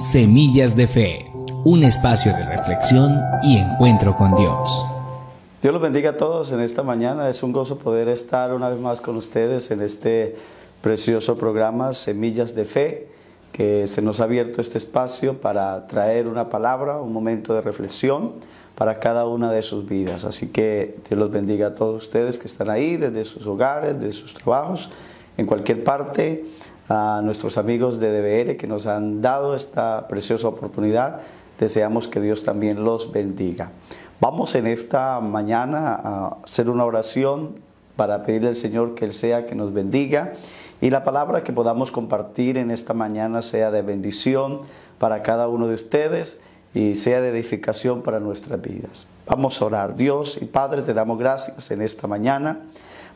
Semillas de Fe, un espacio de reflexión y encuentro con Dios. Dios los bendiga a todos en esta mañana. Es un gozo poder estar una vez más con ustedes en este precioso programa Semillas de Fe, que se nos ha abierto este espacio para traer una palabra, un momento de reflexión para cada una de sus vidas. Así que Dios los bendiga a todos ustedes que están ahí, desde sus hogares, desde sus trabajos, en cualquier parte. A nuestros amigos de DBR que nos han dado esta preciosa oportunidad, deseamos que Dios también los bendiga. Vamos en esta mañana a hacer una oración para pedirle al Señor que Él sea que nos bendiga y la palabra que podamos compartir en esta mañana sea de bendición para cada uno de ustedes y sea de edificación para nuestras vidas. Vamos a orar. Dios y Padre, te damos gracias en esta mañana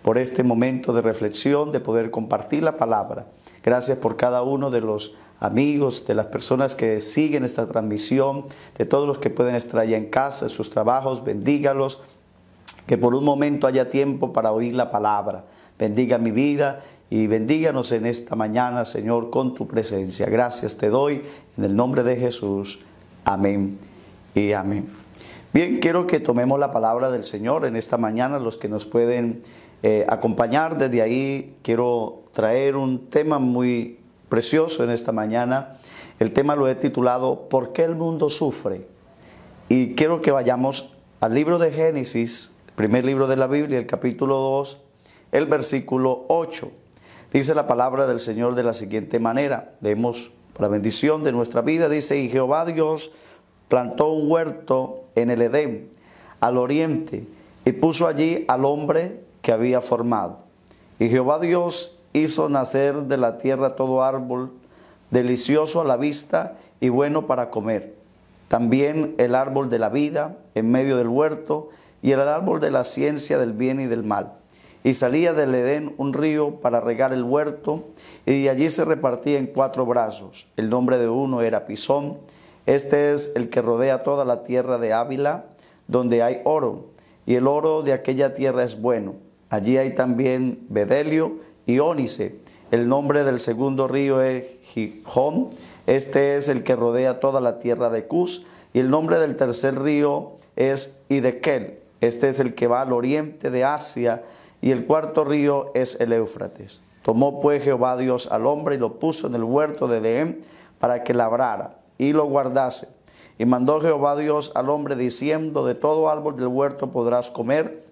por este momento de reflexión, de poder compartir la palabra. Gracias por cada uno de los amigos, de las personas que siguen esta transmisión, de todos los que pueden estar allá en casa, en sus trabajos, bendígalos, que por un momento haya tiempo para oír la palabra. Bendiga mi vida y bendíganos en esta mañana, Señor, con tu presencia. Gracias te doy en el nombre de Jesús. Amén y amén. Bien, quiero que tomemos la palabra del Señor en esta mañana, los que nos pueden acompañar desde ahí. Quiero traer un tema muy precioso en esta mañana. El tema lo he titulado ¿Por qué el mundo sufre? Y quiero que vayamos al libro de Génesis, el primer libro de la Biblia, el capítulo 2, el versículo 8. Dice la palabra del Señor de la siguiente manera. Leemos para bendición de nuestra vida. Dice: y Jehová Dios plantó un huerto en el Edén, al oriente, y puso allí al hombre que había formado. Y Jehová Dios hizo nacer de la tierra todo árbol delicioso a la vista y bueno para comer. También el árbol de la vida en medio del huerto y el árbol de la ciencia del bien y del mal. Y salía del Edén un río para regar el huerto, y de allí se repartía en 4 brazos. El nombre de uno era Pisón. Este es el que rodea toda la tierra de Ávila, donde hay oro, y el oro de aquella tierra es bueno. Allí hay también bedelio y ónice. El nombre del segundo río es Gijón. Este es el que rodea toda la tierra de Cus. Y el nombre del tercer río es Hidekel. Este es el que va al oriente de Asia. Y el cuarto río es el Éufrates. Tomó pues Jehová Dios al hombre y lo puso en el huerto de Edén para que labrara y lo guardase. Y mandó Jehová Dios al hombre diciendo: de todo árbol del huerto podrás comer,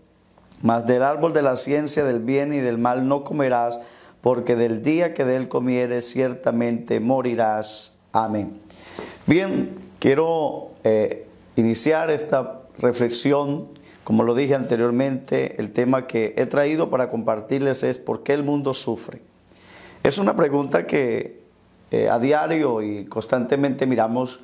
mas del árbol de la ciencia del bien y del mal no comerás, porque del día que de él comieres ciertamente morirás. Amén. Bien, quiero iniciar esta reflexión. Como lo dije anteriormente, el tema que he traído para compartirles es ¿por qué el mundo sufre? Es una pregunta que a diario y constantemente miramos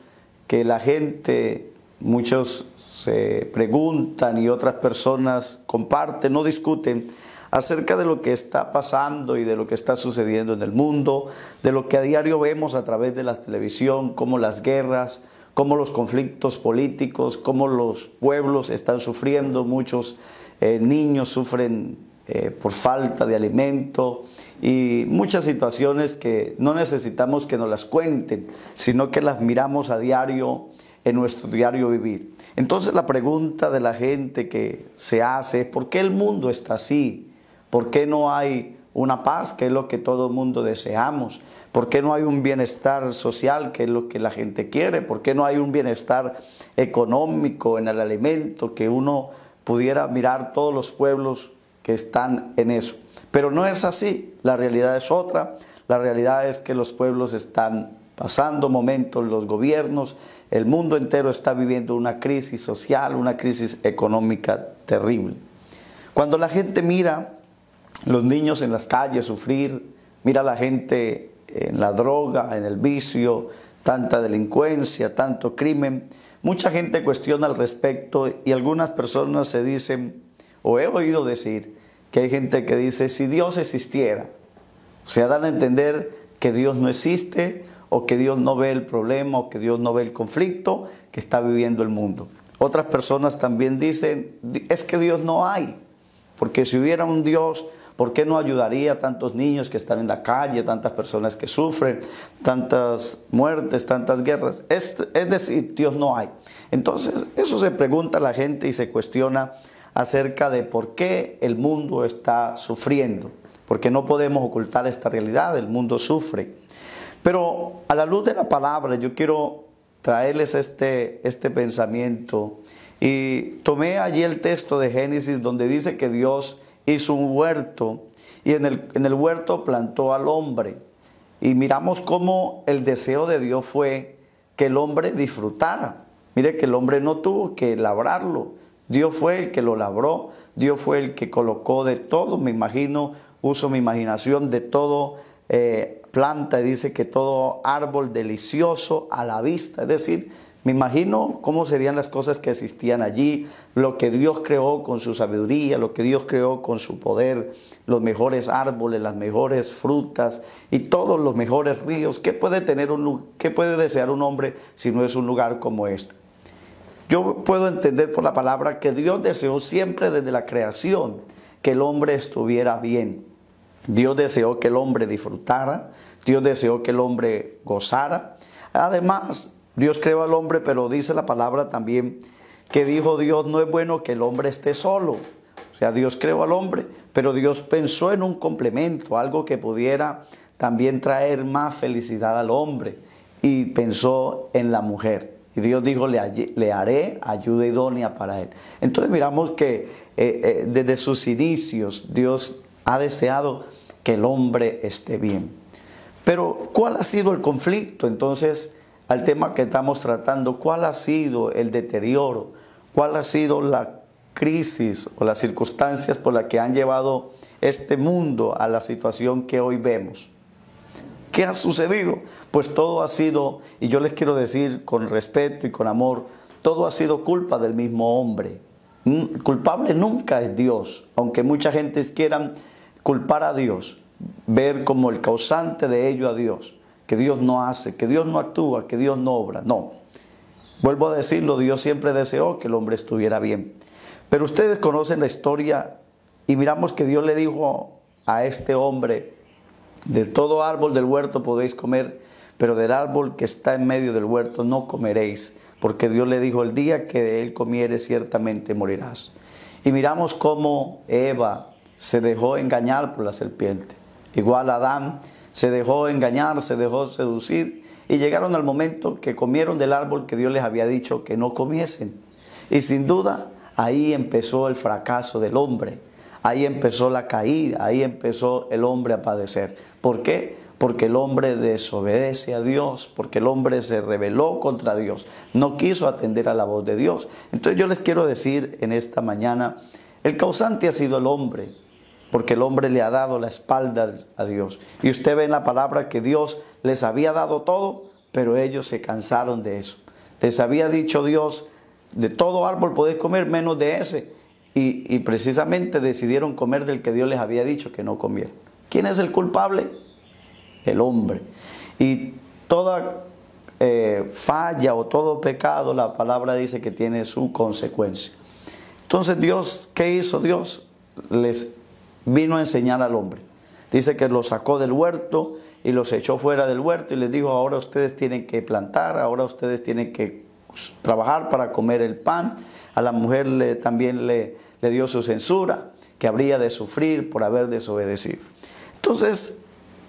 que la gente, muchos se preguntan y otras personas comparten, no discuten acerca de lo que está pasando y de lo que está sucediendo en el mundo, de lo que a diario vemos a través de la televisión, como las guerras, como los conflictos políticos, como los pueblos están sufriendo, muchos niños sufren por falta de alimento y muchas situaciones que no necesitamos que nos las cuenten, sino que las miramos a diario en nuestro diario vivir. Entonces la pregunta de la gente que se hace es ¿por qué el mundo está así? ¿Por qué no hay una paz, que es lo que todo el mundo deseamos? ¿Por qué no hay un bienestar social, que es lo que la gente quiere? ¿Por qué no hay un bienestar económico en el alimento, que uno pudiera mirar todos los pueblos que están en eso? Pero no es así, la realidad es otra. La realidad es que los pueblos están pasando momentos, los gobiernos, el mundo entero está viviendo una crisis social, una crisis económica terrible. Cuando la gente mira los niños en las calles sufrir, mira a la gente en la droga, en el vicio, tanta delincuencia, tanto crimen, mucha gente cuestiona al respecto y algunas personas se dicen, o he oído decir, que hay gente que dice, si Dios existiera, o sea, dan a entender que Dios no existe, o que Dios no ve el problema, o que Dios no ve el conflicto que está viviendo el mundo. Otras personas también dicen, es que Dios no hay, porque si hubiera un Dios, ¿Por qué no ayudaría a tantos niños que están en la calle, tantas personas que sufren, tantas muertes, tantas guerras? Es decir, Dios no hay. Entonces, eso se pregunta la gente y se cuestiona acerca de por qué el mundo está sufriendo. Porque no podemos ocultar esta realidad, el mundo sufre. Pero a la luz de la palabra yo quiero traerles este pensamiento. Y tomé allí el texto de Génesis donde dice que Dios hizo un huerto y en el huerto plantó al hombre. Y miramos cómo el deseo de Dios fue que el hombre disfrutara. Mire que el hombre no tuvo que labrarlo. Dios fue el que lo labró, Dios fue el que colocó de todo, me imagino, uso mi imaginación, de todo planta, y dice que todo árbol delicioso a la vista, es decir, me imagino cómo serían las cosas que existían allí, lo que Dios creó con su sabiduría, lo que Dios creó con su poder, los mejores árboles, las mejores frutas y todos los mejores ríos. ¿Qué puede desear un hombre si no es un lugar como este? Yo puedo entender por la palabra que Dios deseó siempre desde la creación que el hombre estuviera bien. Dios deseó que el hombre disfrutara, Dios deseó que el hombre gozara. Además, Dios creó al hombre, pero dice la palabra también que dijo Dios, no es bueno que el hombre esté solo. O sea, Dios creó al hombre, pero Dios pensó en un complemento, algo que pudiera también traer más felicidad al hombre, y pensó en la mujer. Y Dios dijo, le haré ayuda idónea para él. Entonces miramos que desde sus inicios Dios ha deseado que el hombre esté bien. Pero ¿cuál ha sido el conflicto? Entonces, al tema que estamos tratando, ¿cuál ha sido el deterioro? ¿Cuál ha sido la crisis o las circunstancias por las que han llevado este mundo a la situación que hoy vemos? ¿Qué ha sucedido? Pues todo ha sido, y yo les quiero decir con respeto y con amor, todo ha sido culpa del mismo hombre. Culpable nunca es Dios, aunque mucha gente quieran culpar a Dios, ver como el causante de ello a Dios, que Dios no hace, que Dios no actúa, que Dios no obra. No, vuelvo a decirlo, Dios siempre deseó que el hombre estuviera bien. Pero ustedes conocen la historia y miramos que Dios le dijo a este hombre, de todo árbol del huerto podéis comer, pero del árbol que está en medio del huerto no comeréis, porque Dios le dijo, el día que de él comieres ciertamente morirás. Y miramos cómo Eva se dejó engañar por la serpiente. Igual Adán se dejó engañar, se dejó seducir, y llegaron al momento que comieron del árbol que Dios les había dicho que no comiesen. Y sin duda, ahí empezó el fracaso del hombre. Ahí empezó la caída, ahí empezó el hombre a padecer. ¿Por qué? Porque el hombre desobedece a Dios, porque el hombre se rebeló contra Dios, no quiso atender a la voz de Dios. Entonces yo les quiero decir en esta mañana, el causante ha sido el hombre, porque el hombre le ha dado la espalda a Dios. Y usted ve en la palabra que Dios les había dado todo, pero ellos se cansaron de eso. Les había dicho Dios, de todo árbol podéis comer menos de ese. Y precisamente decidieron comer del que Dios les había dicho que no comieran. ¿Quién es el culpable? El hombre. Y toda falla o todo pecado, la palabra dice que tiene su consecuencia. Entonces Dios, ¿qué hizo Dios? Les vino a enseñar al hombre. Dice que los sacó del huerto y los echó fuera del huerto y les dijo, ahora ustedes tienen que plantar, ahora ustedes tienen que trabajar para comer el pan. A la mujer también le dio su censura, que habría de sufrir por haber desobedecido. Entonces,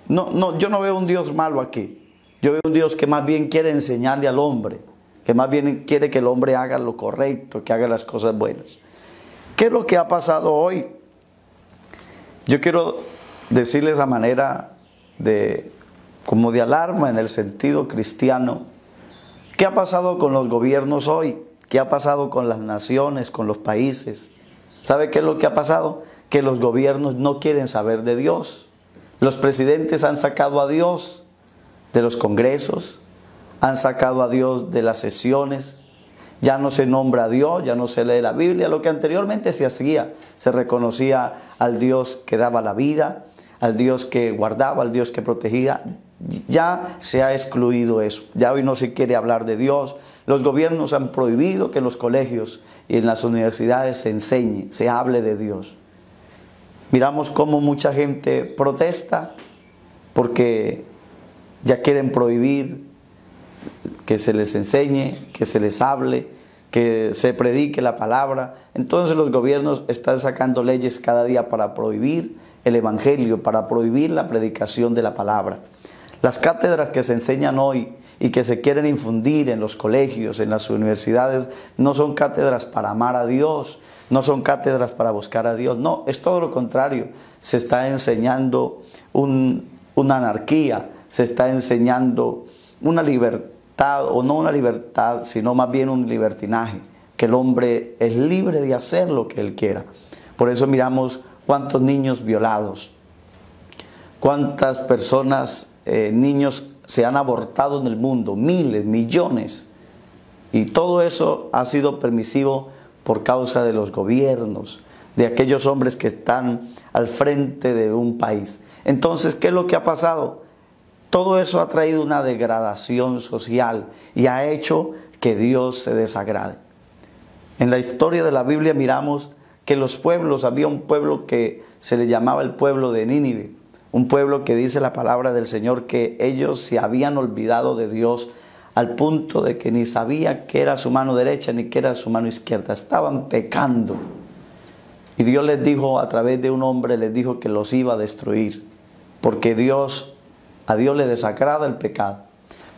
yo no veo un Dios malo aquí. Yo veo un Dios que más bien quiere enseñarle al hombre, que más bien quiere que el hombre haga lo correcto, que haga las cosas buenas. ¿Qué es lo que ha pasado hoy? Yo quiero decirles a manera como de alarma en el sentido cristiano. ¿Qué ha pasado con los gobiernos hoy? ¿Qué ha pasado con las naciones, con los países? ¿Sabe qué es lo que ha pasado? Que los gobiernos no quieren saber de Dios. Los presidentes han sacado a Dios de los congresos, han sacado a Dios de las sesiones, ya no se nombra a Dios, ya no se lee la Biblia, lo que anteriormente se hacía, se reconocía al Dios que daba la vida, al Dios que guardaba, al Dios que protegía. Ya se ha excluido eso, ya hoy no se quiere hablar de Dios. Los gobiernos han prohibido que en los colegios y en las universidades se enseñe, se hable de Dios. Miramos cómo mucha gente protesta porque ya quieren prohibir que se les enseñe, que se les hable, que se predique la palabra. Entonces los gobiernos están sacando leyes cada día para prohibir el evangelio, para prohibir la predicación de la palabra. Las cátedras que se enseñan hoy y que se quieren infundir en los colegios, en las universidades, no son cátedras para amar a Dios, no son cátedras para buscar a Dios, no, es todo lo contrario. Se está enseñando una anarquía, se está enseñando una libertad, o no una libertad, sino más bien un libertinaje, que el hombre es libre de hacer lo que él quiera. Por eso miramos cuántos niños violados, cuántas personas, niños se han abortado en el mundo, miles, millones. Y todo eso ha sido permisivo por causa de los gobiernos, de aquellos hombres que están al frente de un país. Entonces, ¿qué es lo que ha pasado? Todo eso ha traído una degradación social y ha hecho que Dios se desagrade. En la historia de la Biblia miramos que los pueblos, había un pueblo que se le llamaba el pueblo de Nínive, un pueblo que dice la palabra del Señor que ellos se habían olvidado de Dios al punto de que ni sabía qué era su mano derecha ni qué era su mano izquierda, estaban pecando. Y Dios les dijo a través de un hombre, les dijo que los iba a destruir, porque a Dios le desagrada el pecado.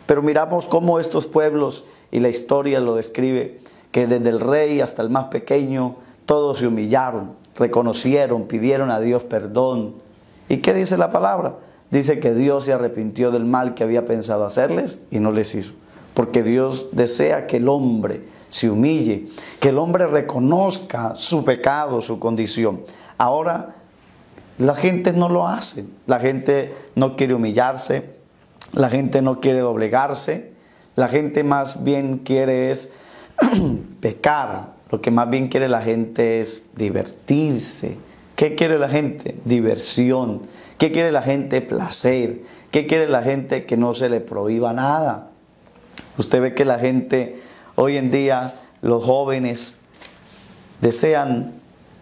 Pero miramos cómo estos pueblos, y la historia lo describe, que desde el rey hasta el más pequeño, todos se humillaron, reconocieron, pidieron a Dios perdón. ¿Y qué dice la palabra? Dice que Dios se arrepintió del mal que había pensado hacerles y no les hizo. Porque Dios desea que el hombre se humille, que el hombre reconozca su pecado, su condición. Ahora, la gente no lo hace, la gente no quiere humillarse, la gente no quiere doblegarse, la gente más bien quiere es pecar, lo que más bien quiere la gente es divertirse. ¿Qué quiere la gente? Diversión. ¿Qué quiere la gente? Placer. ¿Qué quiere la gente? Que no se le prohíba nada. Usted ve que la gente, hoy en día, los jóvenes desean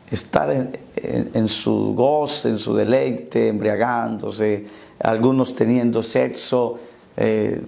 estar en su goce, en su deleite, embriagándose, algunos teniendo sexo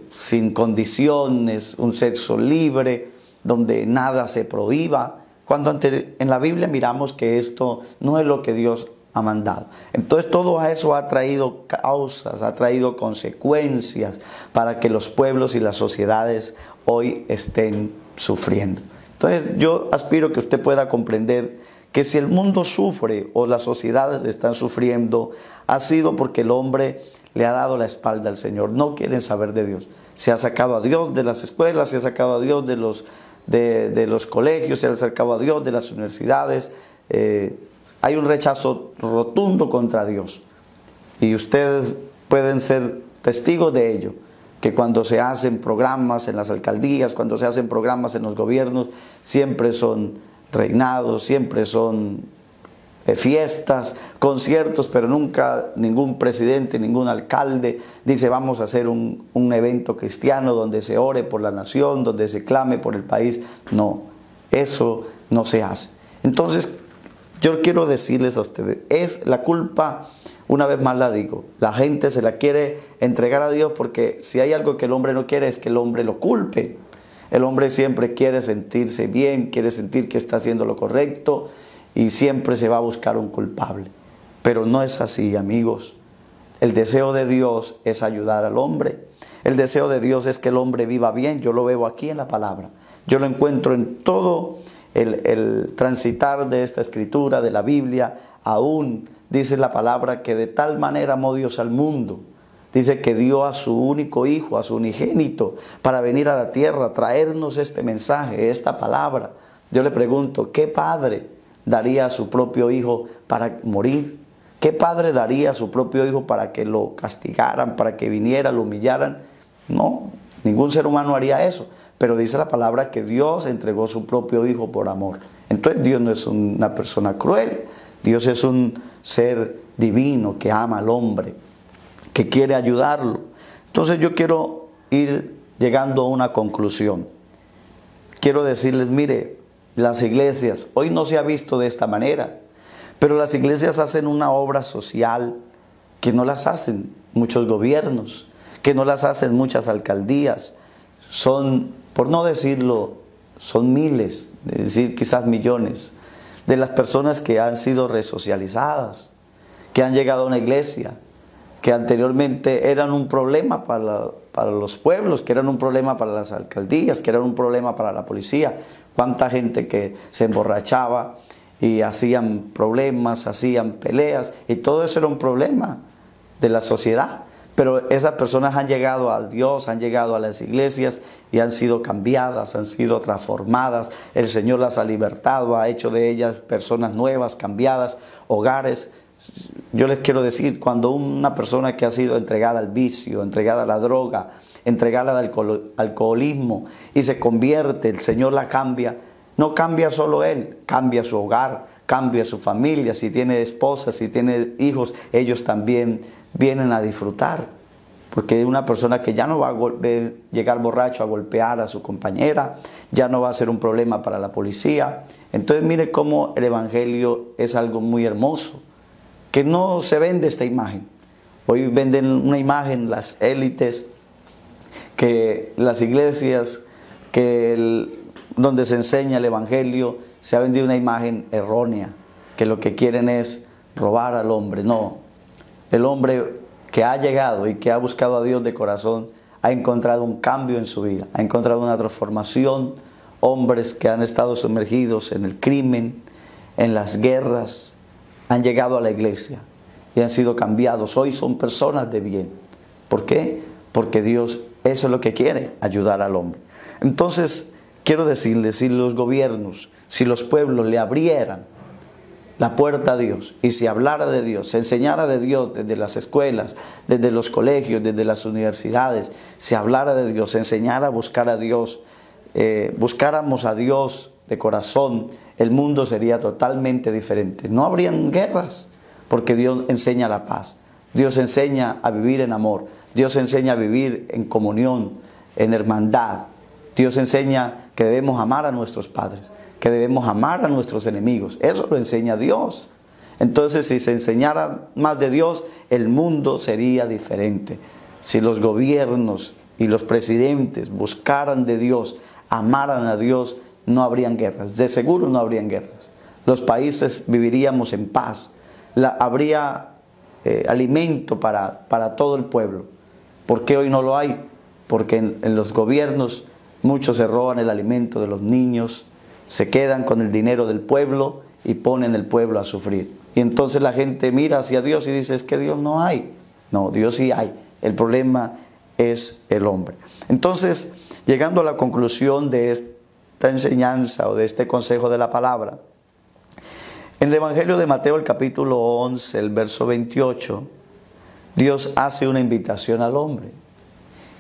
sin condiciones, un sexo libre, donde nada se prohíba, cuando en la Biblia miramos que esto no es lo que Dios ha mandado. Entonces todo eso ha traído causas, ha traído consecuencias para que los pueblos y las sociedades hoy estén sufriendo. Entonces yo aspiro que usted pueda comprender que si el mundo sufre o las sociedades están sufriendo, ha sido porque el hombre le ha dado la espalda al Señor. No quieren saber de Dios. Se ha sacado a Dios de las escuelas, se ha sacado a Dios de los colegios, se ha sacado a Dios de las universidades. Hay un rechazo rotundo contra Dios. Y ustedes pueden ser testigos de ello, que cuando se hacen programas en las alcaldías, cuando se hacen programas en los gobiernos, siempre son reinados, siempre son fiestas, conciertos, pero nunca ningún presidente, ningún alcalde dice vamos a hacer un evento cristiano donde se ore por la nación, donde se clame por el país. No, eso no se hace. Entonces, yo quiero decirles a ustedes, es la culpa, una vez más la digo, la gente se la quiere entregar a Dios porque si hay algo que el hombre no quiere es que el hombre lo culpe. El hombre siempre quiere sentirse bien, quiere sentir que está haciendo lo correcto y siempre se va a buscar un culpable. Pero no es así, amigos. El deseo de Dios es ayudar al hombre. El deseo de Dios es que el hombre viva bien. Yo lo veo aquí en la palabra. Yo lo encuentro en todo el transitar de esta escritura, de la Biblia. Aún dice la palabra que de tal manera amó Dios al mundo. Dice que dio a su único hijo, a su unigénito, para venir a la tierra, a traernos este mensaje, esta palabra. Yo le pregunto, ¿qué padre daría a su propio hijo para morir? ¿Qué padre daría a su propio hijo para que lo castigaran, para que viniera, lo humillaran? No, ningún ser humano haría eso. Pero dice la palabra que Dios entregó su propio hijo por amor. Entonces Dios no es una persona cruel. Dios es un ser divino que ama al hombre, que quiere ayudarlo. Entonces yo quiero ir llegando a una conclusión. Quiero decirles, mire, las iglesias, hoy no se ha visto de esta manera, Pero las iglesias hacen una obra social que no las hacen muchos gobiernos, que no las hacen muchas alcaldías. Son, por no decirlo, son miles, es decir, quizás millones, de las personas que han sido resocializadas, que han llegado a una iglesia, que anteriormente eran un problema para los pueblos, que eran un problema para las alcaldías, que eran un problema para la policía. Cuánta gente que se emborrachaba y hacían problemas, hacían peleas, y todo eso era un problema de la sociedad. Pero esas personas han llegado a Dios, han llegado a las iglesias y han sido cambiadas, han sido transformadas. El Señor las ha libertado, ha hecho de ellas personas nuevas, cambiadas, hogares. Yo les quiero decir, cuando una persona que ha sido entregada al vicio, entregada a la droga, entregada al alcoholismo y se convierte, el Señor la cambia, no cambia solo él, cambia su hogar, cambia su familia. Si tiene esposa, si tiene hijos, ellos también vienen a disfrutar. Porque una persona que ya no va a llegar borracho a golpear a su compañera, ya no va a ser un problema para la policía. Entonces mire cómo el evangelio es algo muy hermoso, que no se vende esta imagen. Hoy venden una imagen las élites, que las iglesias, donde se enseña el evangelio, se ha vendido una imagen errónea, que lo que quieren es robar al hombre. No, el hombre que ha llegado y que ha buscado a Dios de corazón ha encontrado un cambio en su vida, ha encontrado una transformación. Hombres que han estado sumergidos en el crimen, en las guerras, han llegado a la iglesia y han sido cambiados. Hoy son personas de bien. ¿Por qué? Porque Dios, eso es lo que quiere, ayudar al hombre. Entonces, quiero decirles, si los gobiernos, si los pueblos le abrieran la puerta a Dios y si hablara de Dios, se enseñara de Dios desde las escuelas, desde los colegios, desde las universidades, se hablara de Dios, se enseñara a buscar a Dios, buscáramos a Dios de corazón, el mundo sería totalmente diferente. No habrían guerras, porque Dios enseña la paz, Dios enseña a vivir en amor, Dios enseña a vivir en comunión, en hermandad. Dios enseña que debemos amar a nuestros padres, que debemos amar a nuestros enemigos. Eso lo enseña Dios. Entonces, si se enseñara más de Dios, el mundo sería diferente. Si los gobiernos y los presidentes buscaran de Dios, amaran a Dios, no habrían guerras. De seguro no habrían guerras. Los países viviríamos en paz. Habría alimento para todo el pueblo. ¿Por qué hoy no lo hay? Porque en los gobiernos muchos se roban el alimento de los niños, se quedan con el dinero del pueblo y ponen el pueblo a sufrir. Y entonces la gente mira hacia Dios y dice, es que Dios no hay. No, Dios sí hay. El problema es el hombre. Entonces, llegando a la conclusión de esta enseñanza o de este consejo de la palabra, en el Evangelio de Mateo, el capítulo 11, el verso 28, Dios hace una invitación al hombre.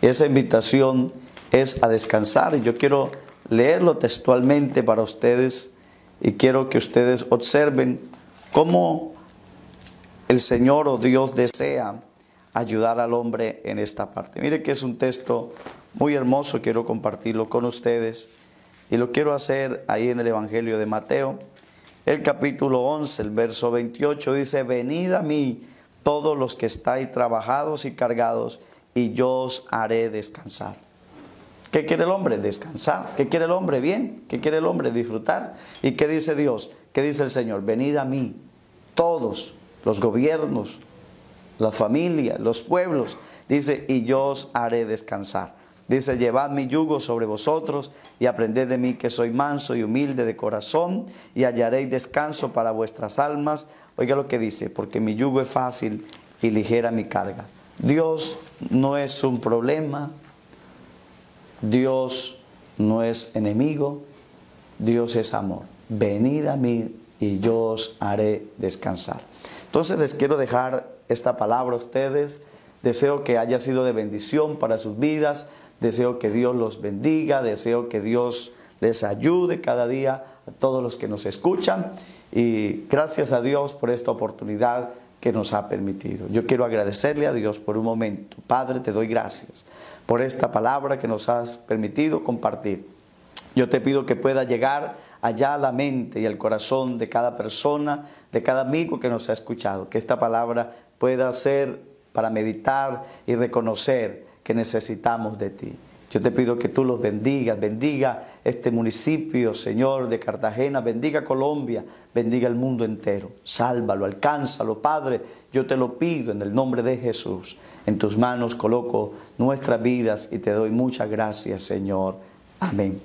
Y esa invitación es a descansar. Y yo quiero leerlo textualmente para ustedes y quiero que ustedes observen cómo el Señor o Dios desea ayudar al hombre en esta parte. Mire que es un texto muy hermoso, quiero compartirlo con ustedes y lo quiero hacer ahí en el Evangelio de Mateo. El capítulo 11, el verso 28 dice, venid a mí todos los que estáis trabajados y cargados y yo os haré descansar. ¿Qué quiere el hombre? Descansar. ¿Qué quiere el hombre? Bien. ¿Qué quiere el hombre? Disfrutar. ¿Y qué dice Dios? ¿Qué dice el Señor? Venid a mí, todos, los gobiernos, las familias, los pueblos. Dice, y yo os haré descansar. Dice, llevad mi yugo sobre vosotros y aprended de mí que soy manso y humilde de corazón y hallaréis descanso para vuestras almas. Oiga lo que dice, porque mi yugo es fácil y ligera mi carga. Dios no es un problema. Dios no es enemigo, Dios es amor. Venid a mí y yo os haré descansar. Entonces les quiero dejar esta palabra a ustedes. Deseo que haya sido de bendición para sus vidas. Deseo que Dios los bendiga. Deseo que Dios les ayude cada día a todos los que nos escuchan. Y gracias a Dios por esta oportunidad que nos ha permitido. Yo quiero agradecerle a Dios por un momento. Padre, te doy gracias por esta palabra que nos has permitido compartir. Yo te pido que pueda llegar allá la mente y el corazón de cada persona, de cada amigo que nos ha escuchado. Que esta palabra pueda ser para meditar y reconocer que necesitamos de ti. Yo te pido que tú los bendigas, bendiga este municipio, Señor, de Cartagena, bendiga Colombia, bendiga el mundo entero. Sálvalo, alcánzalo, Padre, yo te lo pido en el nombre de Jesús. En tus manos coloco nuestras vidas y te doy muchas gracias, Señor. Amén.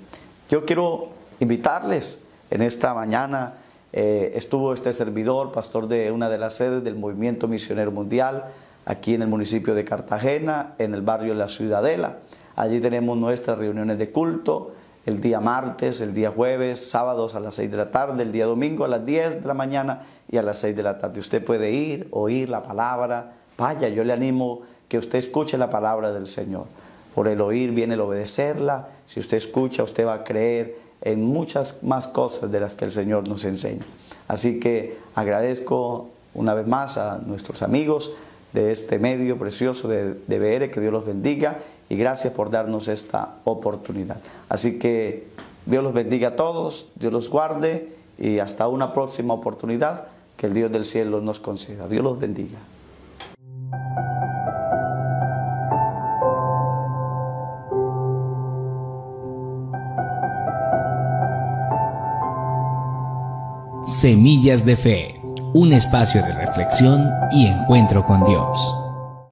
Yo quiero invitarles en esta mañana, estuvo este servidor, pastor de una de las sedes del Movimiento Misionero Mundial, aquí en el municipio de Cartagena, en el barrio La Ciudadela. Allí tenemos nuestras reuniones de culto, el día martes, el día jueves, sábados a las 6 de la tarde, el día domingo a las 10 de la mañana y a las 6 de la tarde. Usted puede ir, oír la palabra. Vaya, yo le animo que usted escuche la palabra del Señor. Por el oír viene el obedecerla. Si usted escucha, usted va a creer en muchas más cosas de las que el Señor nos enseña. Así que agradezco una vez más a nuestros amigos de este medio precioso de BR, que Dios los bendiga y gracias por darnos esta oportunidad. Así que Dios los bendiga a todos, Dios los guarde y hasta una próxima oportunidad que el Dios del cielo nos conceda. Dios los bendiga. Semillas de Fe, un espacio de reflexión y encuentro con Dios.